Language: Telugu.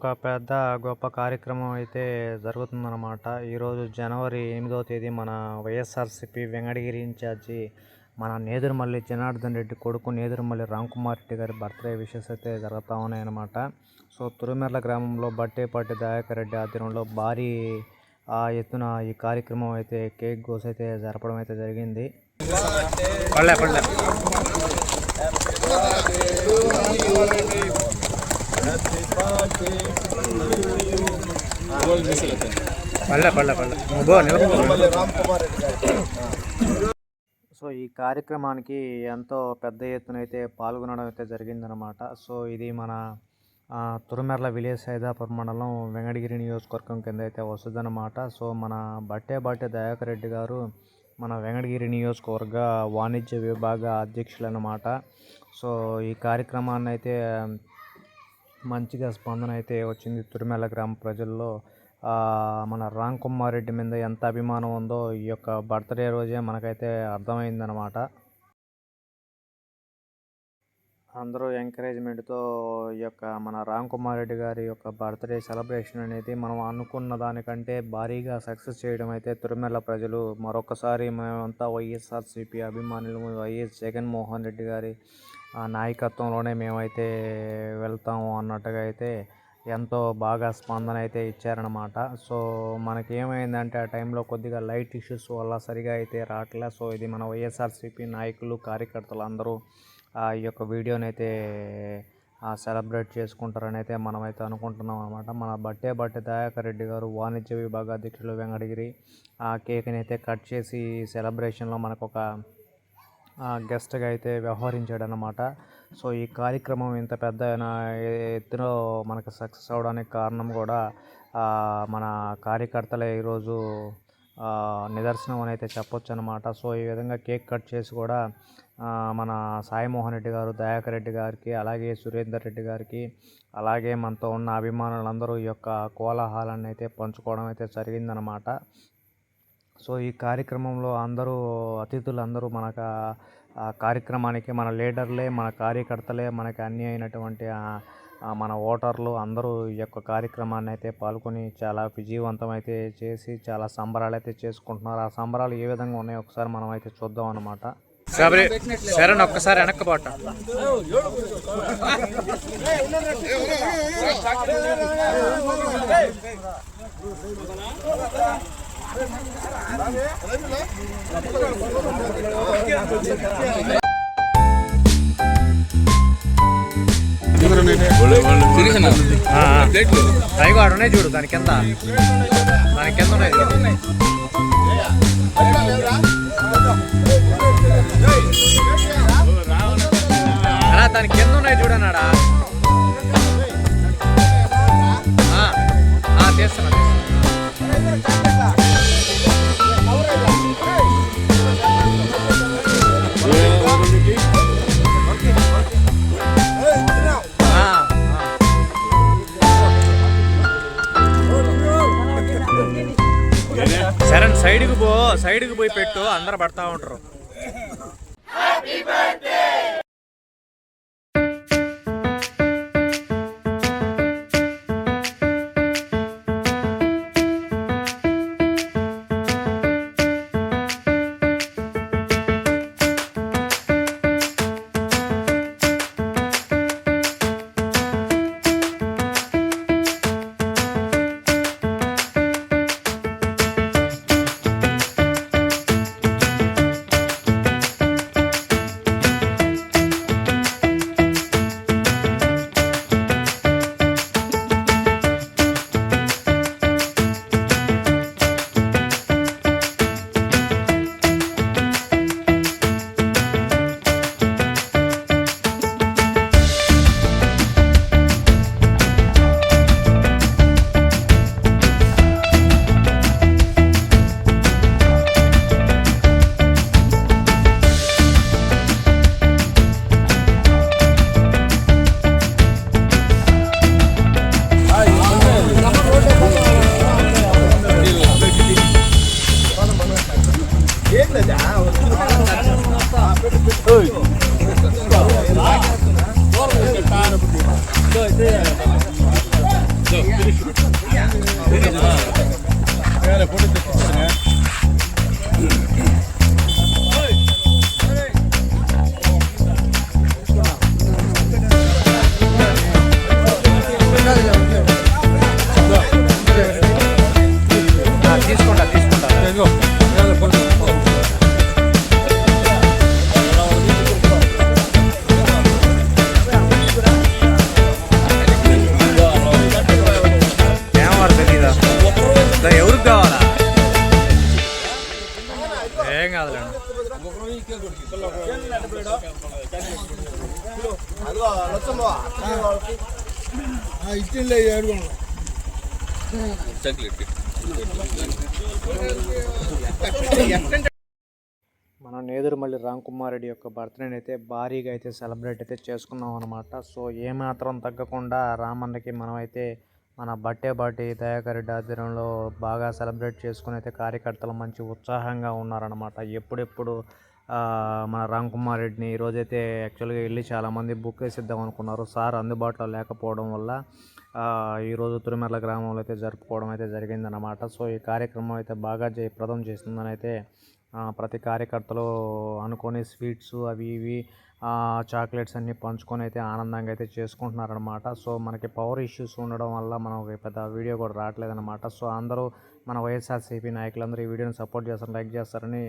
ఒక పెద్ద గొప్ప కార్యక్రమం అయితే జరుగుతుందన్నమాట. ఈరోజు జనవరి 8వ తేదీ మన వైఎస్ఆర్సీపీ వెంకటగిరి ఇన్ఛార్జి మన నేదురుమల్లి జనార్దన్ రెడ్డి కొడుకు నేదురుమల్లి రామ్కుమార్ రెడ్డి గారి బర్త్డే విషెస్ అయితే జరుగుతూ ఉన్నాయన్నమాట. సో తురుమెర్ల గ్రామంలో బట్టేపాటి దయాకర్ రెడ్డి ఆధ్వర్యంలో భారీ ఎత్తున ఈ కార్యక్రమం అయితే కేక్ కోసి అయితే జరపడం అయితే జరిగింది. సో ఈ కార్యక్రమానికి ఎంతో పెద్ద ఎత్తున అయితే పాల్గొనడం అయితే జరిగిందనమాట. సో ఇది మన తురుమెర్ల విలేజ్ సైదాపురం మండలం వెంకటగిరి నియోజకవర్గం కింద అయితే వస్తుందన్నమాట. సో మన బట్టే దయాకర్ రెడ్డి గారు మన వెంకటగిరి నియోజకవర్గ వాణిజ్య విభాగ అధ్యక్షులు అన్నమాట. సో ఈ కార్యక్రమాన్ని అయితే మంచిగా స్పందన అయితే వచ్చింది తురుమెల గ్రామ ప్రజల్లో. మన రామ్కుమార్ రెడ్డి మీద ఎంత అభిమానం ఉందో ఈ యొక్క బర్త్డే రోజే మనకైతే అర్థమైందనమాట. అందరూ ఎంకరేజ్మెంట్తో ఈ యొక్క మన రామ్కుమార్ రెడ్డి గారి యొక్క బర్త్డే సెలబ్రేషన్ అనేది మనం అనుకున్న దానికంటే భారీగా సక్సెస్ చేయడం అయితే తురుమెల ప్రజలు మరొకసారి మేమంతా వైఎస్ఆర్సీపీ అభిమానులు వైఎస్ జగన్మోహన్ రెడ్డి గారి నాయకత్వంలోనే మేమైతే వెళ్తాము అన్నట్టుగా అయితే ఎంతో బాగా స్పందన అయితే ఇచ్చారనమాట. సో మనకేమైందంటే ఆ టైంలో కొద్దిగా లైట్ ఇష్యూస్ వల్ల సరిగా అయితే రావట్లే. సో ఇది మన వైఎస్ఆర్సీపీ నాయకులు కార్యకర్తలు అందరూ ఈ యొక్క వీడియోని అయితే సెలబ్రేట్ చేసుకుంటారని అయితే మనమైతే అనుకుంటున్నాం అనమాట. మన బట్టే దయాకర్ రెడ్డి గారు వాణిజ్య విభాగ అధ్యక్షులు వెంకటగిరి ఆ కేక్ని అయితే కట్ చేసి సెలబ్రేషన్లో మనకు ఒక గెస్ట్గా అయితే వ్యవహరించాడు అన్నమాట. సో ఈ కార్యక్రమం ఇంత పెద్ద ఎత్తున మనకు సక్సెస్ అవడానికి కారణం కూడా మన కార్యకర్తలే ఈరోజు నిదర్శనం అని అయితే చెప్పొచ్చు అనమాట. సో ఈ విధంగా కేక్ కట్ చేసి కూడా మన సాయిమోహన్ రెడ్డి గారు దయాకర్ రెడ్డి గారికి అలాగే సురేందర్ రెడ్డి గారికి అలాగే మనతో ఉన్న అభిమానులందరూ ఈ యొక్క కోలాహలాన్ని అయితే పంచుకోవడం అయితే జరిగిందనమాట. సో ఈ కార్యక్రమంలో అతిథులందరూ మనకు కార్యక్రమానికి మన లీడర్లే మన కార్యకర్తలే మనకి అన్నీ అయినటువంటి మన ఓటర్లు అందరూ ఈ యొక్క కార్యక్రమాన్ని అయితే పాల్గొని చాలా విజయవంతం అయితే చేసి చాలా సంబరాలు అయితే చేసుకుంటున్నారు. ఆ సంబరాలు ఏ విధంగా ఉన్నాయో ఒకసారి మనం అయితే చూద్దాం అన్నమాట. శరణ్ ఒక్కసారి వెనక్కపోట టైగాడు ఉన్నాయి చూడు దాని కింద ఉన్నాయి అలా దాని కింద ఉన్నాయి చూడన్నాడా చేస్తున్నా శరణ్ సైడ్కి పోయి పెట్టు అందరూ పడతా ఉంటారు. తీసుకుంటా ఏమవారు తెలీదా ఎవరికి కావాలా ఏం కాదులేండి మన నేదురుమల్లి రామ్ కుమార్ రెడ్డి యొక్క బర్త్డేని అయితే భారీగా అయితే సెలబ్రేట్ అయితే చేసుకున్నాం అనమాట. సో ఏమాత్రం తగ్గకుండా రామన్నకి మనమైతే మన బట్టే దయాకర్ రెడ్డి ఆధ్వర్యంలో బాగా సెలబ్రేట్ చేసుకుని అయితే కార్యకర్తలు మంచి ఉత్సాహంగా ఉన్నారనమాట. ఎప్పుడెప్పుడు మన రామ్ కుమార్ రెడ్డిని ఈరోజైతే యాక్చువల్గా వెళ్ళి చాలామంది బుక్ వేసిద్దాం అనుకున్నారు. సార్ అందుబాటులో లేకపోవడం వల్ల ఈరోజు తిరుమల గ్రామంలో అయితే జరుపుకోవడం అయితే జరిగిందనమాట. సో ఈ కార్యక్రమం అయితే బాగా జయప్రదం చేస్తుందని అయితే ప్రతి కార్యకర్తలు అనుకొని స్వీట్స్ అవి ఇవి చాక్లెట్స్ అన్నీ పంచుకొని అయితే ఆనందంగా అయితే చేసుకుంటున్నారనమాట. సో మనకి పవర్ ఇష్యూస్ ఉండడం వల్ల మనకి పెద్ద వీడియో కూడా రావట్లేదన్నమాట. సో అందరూ మన వైఎస్ఆర్సీపీ నాయకులందరూ ఈ వీడియోని సపోర్ట్ చేస్తారు, లైక్ చేస్తారని